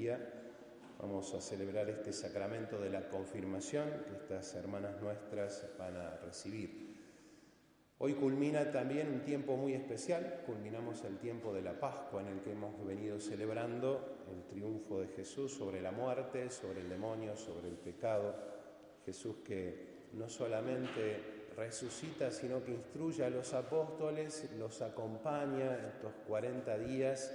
día vamos a celebrar este sacramento de la confirmación que estas hermanas nuestras van a recibir. Hoy culmina también un tiempo muy especial, culminamos el tiempo de la Pascua en el que hemos venido celebrando el triunfo de Jesús sobre la muerte, sobre el demonio, sobre el pecado. Jesús que no solamente resucita, sino que instruye a los apóstoles, los acompaña estos 40 días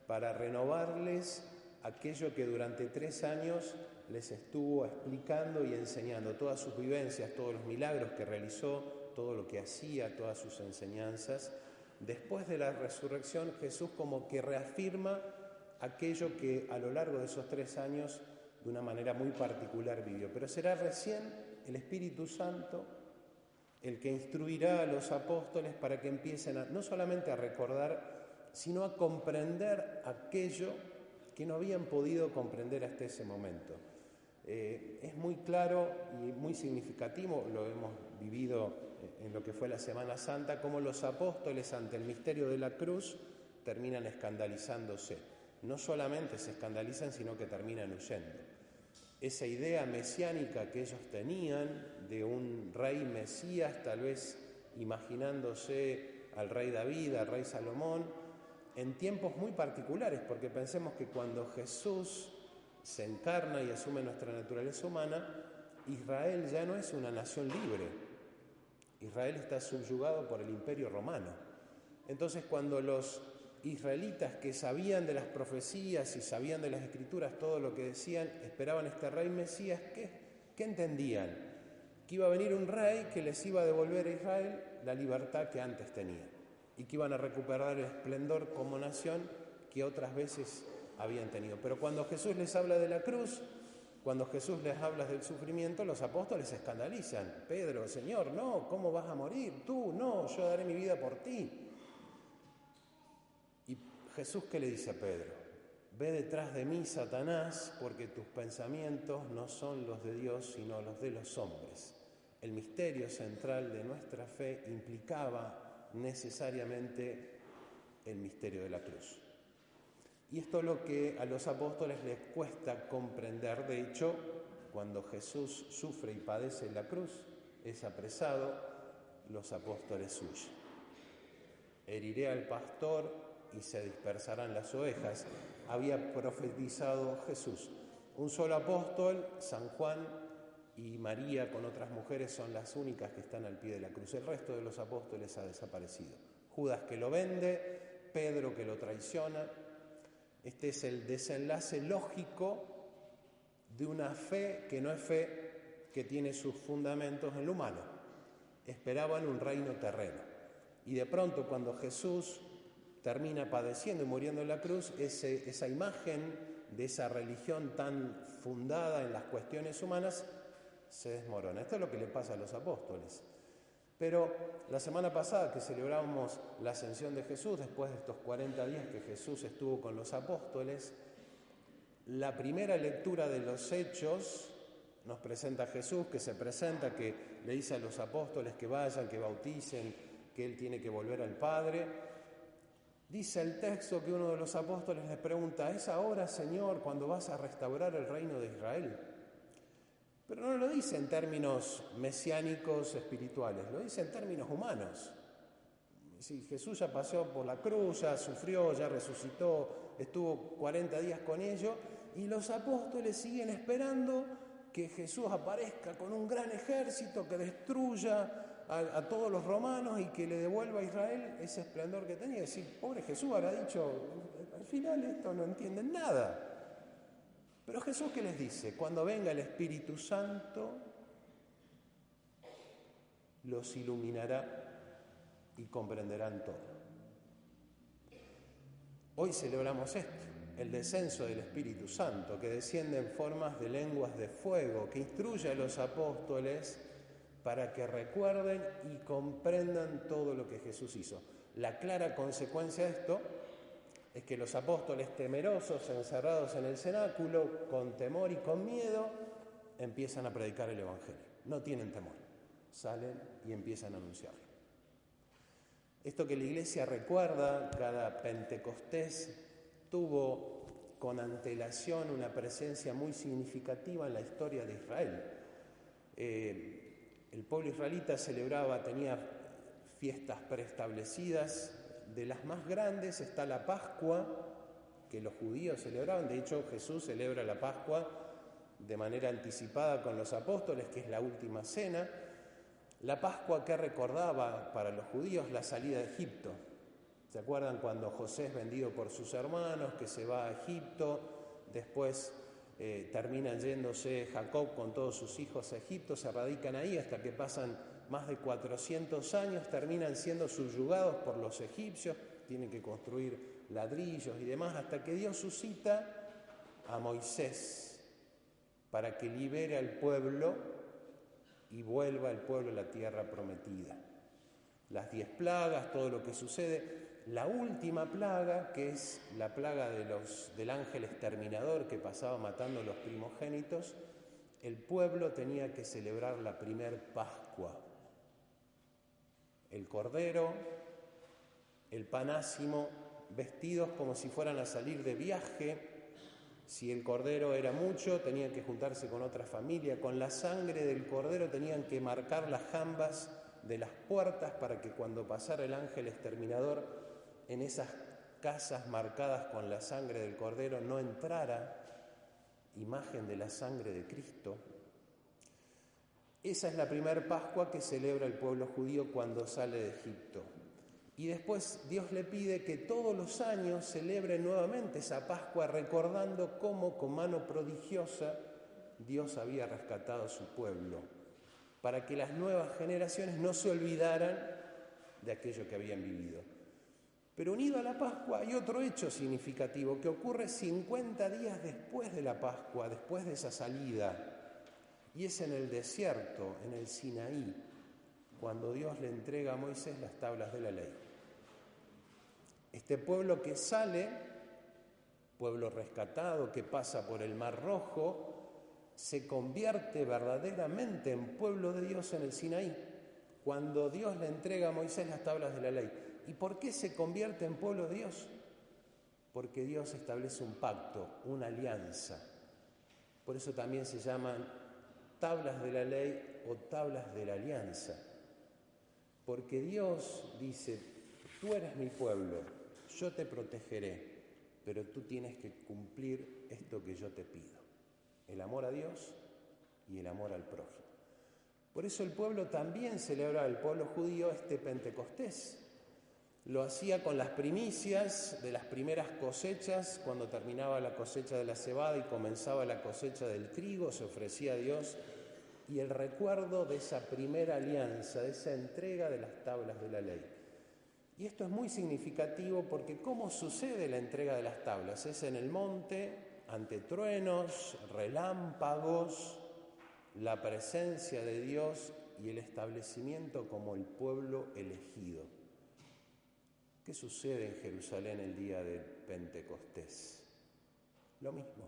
para renovarles aquello que durante 3 años les estuvo explicando y enseñando, todas sus vivencias, todos los milagros que realizó, todo lo que hacía, todas sus enseñanzas. Después de la resurrección, Jesús como que reafirma aquello que a lo largo de esos 3 años de una manera muy particular vivió. Pero será recién el Espíritu Santo el que instruirá a los apóstoles para que empiecen no solamente a recordar, sino a comprender aquello que no habían podido comprender hasta ese momento. Es muy claro y muy significativo, lo hemos vivido en lo que fue la Semana Santa, cómo los apóstoles ante el misterio de la cruz terminan escandalizándose. No solamente se escandalizan, sino que terminan huyendo. Esa idea mesiánica que ellos tenían de un rey Mesías, tal vez imaginándose al rey David, al rey Salomón, en tiempos muy particulares, porque pensemos que cuando Jesús se encarna y asume nuestra naturaleza humana, Israel ya no es una nación libre. Israel está subyugado por el Imperio Romano. Entonces, cuando los israelitas que sabían de las profecías y sabían de las Escrituras todo lo que decían, esperaban este rey Mesías, ¿qué entendían? Que iba a venir un rey que les iba a devolver a Israel la libertad que antes tenían y que iban a recuperar el esplendor como nación que otras veces habían tenido. Pero cuando Jesús les habla de la cruz, cuando Jesús les habla del sufrimiento, los apóstoles se escandalizan. Pedro, Señor, no, ¿cómo vas a morir? Tú, no, yo daré mi vida por ti. Y Jesús, ¿qué le dice a Pedro? Ve detrás de mí, Satanás, porque tus pensamientos no son los de Dios, sino los de los hombres. El misterio central de nuestra fe implicaba necesariamente el misterio de la cruz. Y esto es lo que a los apóstoles les cuesta comprender. De hecho, cuando Jesús sufre y padece la cruz, es apresado, los apóstoles huyen. Heriré al pastor y se dispersarán las ovejas, había profetizado Jesús. Un solo apóstol, San Juan, y María con otras mujeres son las únicas que están al pie de la cruz. El resto de los apóstoles ha desaparecido. Judas que lo vende, Pedro que lo traiciona. Este es el desenlace lógico de una fe que no es fe, que tiene sus fundamentos en lo humano. Esperaban un reino terreno. Y de pronto, cuando Jesús termina padeciendo y muriendo en la cruz, esa imagen de esa religión tan fundada en las cuestiones humanas se desmorona. Esto es lo que le pasa a los apóstoles. Pero la semana pasada que celebrábamos la ascensión de Jesús, después de estos 40 días que Jesús estuvo con los apóstoles, la primera lectura de los Hechos nos presenta a Jesús, que se presenta, que le dice a los apóstoles que vayan, que bauticen, que Él tiene que volver al Padre. Dice el texto que uno de los apóstoles le pregunta, ¿es ahora, Señor, cuando vas a restaurar el reino de Israel? Pero no lo dice en términos mesiánicos espirituales, lo dice en términos humanos. Sí, Jesús ya pasó por la cruz, ya sufrió, ya resucitó, estuvo 40 días con ellos, y los apóstoles siguen esperando que Jesús aparezca con un gran ejército que destruya a todos los romanos y que le devuelva a Israel ese esplendor que tenía. Es decir, pobre Jesús habrá dicho, al final esto no entienden nada. Pero Jesús, ¿qué les dice? Cuando venga el Espíritu Santo, los iluminará y comprenderán todo. Hoy celebramos esto, el descenso del Espíritu Santo, que desciende en formas de lenguas de fuego, que instruye a los apóstoles para que recuerden y comprendan todo lo que Jesús hizo. La clara consecuencia de esto es que los apóstoles, temerosos, encerrados en el cenáculo, con temor y con miedo, empiezan a predicar el Evangelio. No tienen temor, salen y empiezan a anunciarlo. Esto que la Iglesia recuerda cada Pentecostés tuvo con antelación una presencia muy significativa en la historia de Israel. El pueblo israelita tenía fiestas preestablecidas. De las más grandes está la Pascua, que los judíos celebraban. De hecho, Jesús celebra la Pascua de manera anticipada con los apóstoles, que es la última cena. La Pascua que recordaba para los judíos la salida de Egipto. ¿Se acuerdan cuando José es vendido por sus hermanos, que se va a Egipto? Después terminan yéndose Jacob con todos sus hijos a Egipto, se radican ahí hasta que pasan más de 400 años, terminan siendo subyugados por los egipcios, tienen que construir ladrillos y demás, hasta que Dios suscita a Moisés para que libere al pueblo y vuelva el pueblo a la tierra prometida. Las 10 plagas, todo lo que sucede. La última plaga, que es la plaga del ángel exterminador que pasaba matando a los primogénitos, el pueblo tenía que celebrar la primer Pascua. El cordero, el pan ácimo, vestidos como si fueran a salir de viaje. Si el cordero era mucho, tenían que juntarse con otra familia. Con la sangre del cordero tenían que marcar las jambas de las puertas para que cuando pasara el ángel exterminador en esas casas marcadas con la sangre del cordero no entrara imagen de la sangre de Cristo. Esa es la primera Pascua que celebra el pueblo judío cuando sale de Egipto. Y después Dios le pide que todos los años celebre nuevamente esa Pascua, recordando cómo con mano prodigiosa Dios había rescatado a su pueblo, para que las nuevas generaciones no se olvidaran de aquello que habían vivido. Pero unido a la Pascua hay otro hecho significativo que ocurre 50 días después de la Pascua, después de esa salida, y es en el desierto, en el Sinaí, cuando Dios le entrega a Moisés las tablas de la ley. Este pueblo que sale, pueblo rescatado que pasa por el Mar Rojo, se convierte verdaderamente en pueblo de Dios en el Sinaí, cuando Dios le entrega a Moisés las tablas de la ley. ¿Y por qué se convierte en pueblo de Dios? Porque Dios establece un pacto, una alianza. Por eso también se llaman tablas de la ley o tablas de la alianza. Porque Dios dice, tú eres mi pueblo, yo te protegeré, pero tú tienes que cumplir esto que yo te pido. El amor a Dios y el amor al prójimo. Por eso el pueblo también celebraba, el pueblo judío, este Pentecostés. Lo hacía con las primicias de las primeras cosechas, cuando terminaba la cosecha de la cebada y comenzaba la cosecha del trigo, se ofrecía a Dios, y el recuerdo de esa primera alianza, de esa entrega de las tablas de la ley. Y esto es muy significativo porque ¿cómo sucede la entrega de las tablas? Es en el monte, ante truenos, relámpagos, la presencia de Dios y el establecimiento como el pueblo elegido. ¿Qué sucede en Jerusalén el día del Pentecostés? Lo mismo.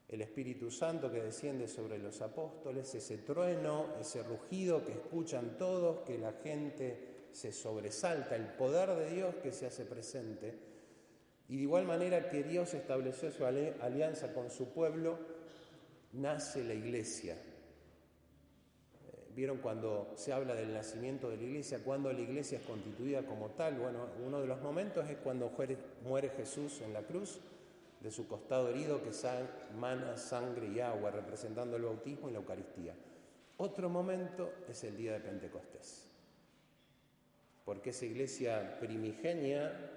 El Espíritu Santo que desciende sobre los apóstoles, ese trueno, ese rugido que escuchan todos, que la gente se sobresalta, el poder de Dios que se hace presente. Y de igual manera que Dios estableció su alianza con su pueblo, nace la iglesia. ¿Vieron cuando se habla del nacimiento de la iglesia? Cuando la iglesia es constituida como tal. Bueno, uno de los momentos es cuando muere Jesús en la cruz, de su costado herido que mana sangre y agua, representando el bautismo y la Eucaristía. Otro momento es el día de Pentecostés, porque esa iglesia primigenia,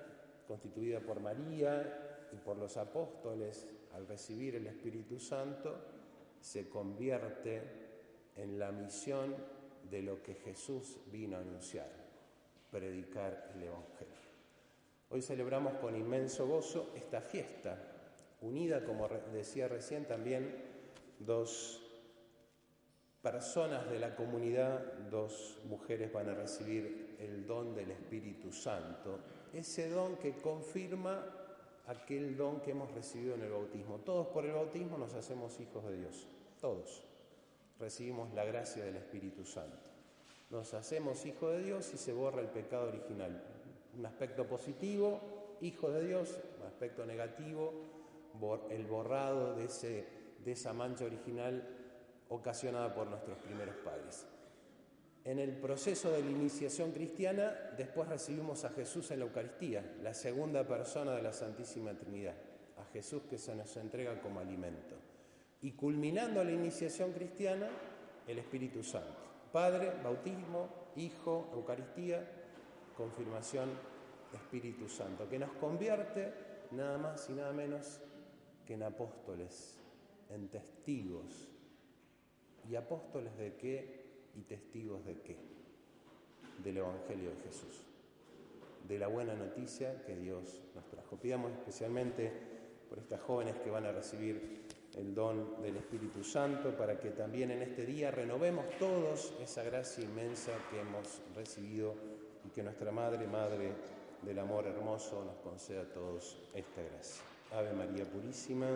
constituida por María y por los apóstoles, al recibir el Espíritu Santo, se convierte en la misión de lo que Jesús vino a anunciar, predicar el Evangelio. Hoy celebramos con inmenso gozo esta fiesta, unida, como decía recién, también dos personas de la comunidad, dos mujeres van a recibir el don del Espíritu Santo, ese don que confirma aquel don que hemos recibido en el bautismo. Todos por el bautismo nos hacemos hijos de Dios, todos. Recibimos la gracia del Espíritu Santo. Nos hacemos hijos de Dios y se borra el pecado original. Un aspecto positivo, hijo de Dios, un aspecto negativo, el borrado de esa mancha original ocasionada por nuestros primeros padres. En el proceso de la iniciación cristiana, después recibimos a Jesús en la Eucaristía, la segunda persona de la Santísima Trinidad, a Jesús que se nos entrega como alimento. Y culminando la iniciación cristiana, el Espíritu Santo. Padre, bautismo, Hijo, Eucaristía, confirmación, Espíritu Santo, que nos convierte nada más y nada menos que en apóstoles, en testigos. ¿Y apóstoles de qué? ¿Y testigos de qué? Del Evangelio de Jesús, de la buena noticia que Dios nos trajo. Pidamos especialmente por estas jóvenes que van a recibir el don del Espíritu Santo, para que también en este día renovemos todos esa gracia inmensa que hemos recibido y que nuestra Madre del amor hermoso, nos conceda a todos esta gracia. Ave María Purísima,